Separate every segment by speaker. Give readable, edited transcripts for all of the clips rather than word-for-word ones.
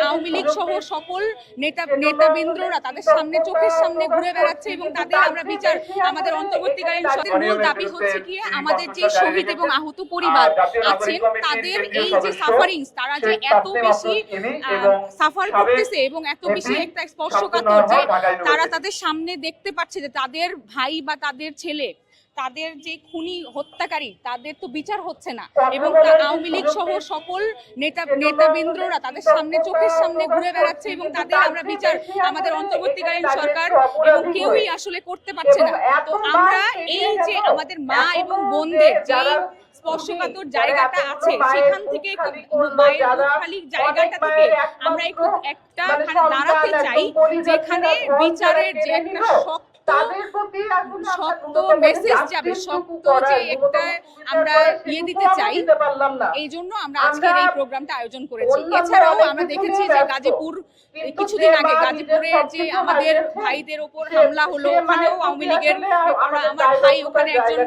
Speaker 1: আওয়ামী লীগ সহ সকল নেতাবৃন্দরা তাদের সামনে চোখের সামনে ঘুরে বেড়াচ্ছে এবং তাদের আমরা বিচার আমাদের অন্তর্বর্তীকালীন সরকারের মূল দাবি হচ্ছে কি আমাদের যে শহীদ এবং আহত পরিবার আছেন তাদের এই যে সাফারিংস তারা যে এত বেশি সাফার করতেছে এবং এত বেশি একটা স্পর্শকাতর যে তারা তাদের সামনে দেখতে পাচ্ছে যে তাদের ভাই বা তাদের ছেলে তাদের যে খুনি হত্যাকারী তাদের তো বিচার হচ্ছে না এবং আওয়ামী লীগ সহ সকল নেতাবৃন্দরা তাদের সামনে চোখের সামনে ঘুরে বেড়াচ্ছে এবং তাদের আমরা বিচার আমাদের অন্তর্বর্তীকালীন সরকার এবং কেউই আসলে করতে পারছে না। তো আমরা এই যে আমাদের মা এবং বোনদের যে স্পর্শকাতর জায়গাটা আছে সেখান থেকে মায়ের খালি জায়গাটা থেকে আমরা একটা দাঁড়াতে চাই যেখানে বিচারের যে একটা শক্ত মেসেজ যাবে, শক্ত যে একটা আমরা দিতে চাই, এই জন্য আমরা আজকের এই প্রোগ্রামটা আয়োজন করেছি। এছাড়াও আমরা দেখেছি যে গাজীপুর কিছুদিন আগে গাজীপুরের যে আমাদের ভাইদের ওপর হামলা হলো, ওখানেও আওয়ামী লীগের আমার ভাই ওখানে একজন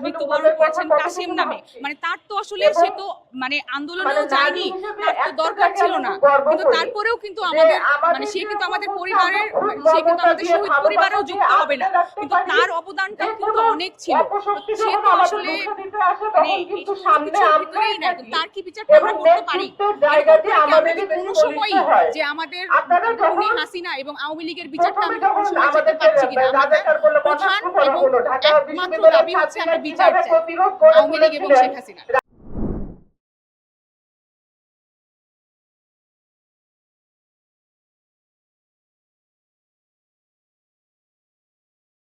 Speaker 1: মৃত্যুবরণ করেছেন কাসিম নামে, মানে তার তো আসলে সে তো মানে আন্দোলনেও যায়নি, তার তো দরকার ছিল না, কিন্তু তারপরেও কিন্তু আমাদের মানে সে কিন্তু আমাদের পরিবারের সে কিন্তু আমাদের শহীদ পরিবারেও যুক্ত হবে না, কিন্তু তার অবদানটা কিন্তু অনেক ছিল। সে তো আসলে মানে ভিতরেই নাই, তার কি বিচারটা আমরা করতে পারি? আমরা কি কোনো সময়ই যে আমাদের খুনি হাসিনা এবং আওয়ামী লীগের বিচারটা আমরা কোনো সময় করতে পারছি কিনা? আমাদের প্রধান এবং একমাত্র দাবি হচ্ছে আমরা বিচার চাই আওয়ামী লীগ এবং শেখ হাসিনা।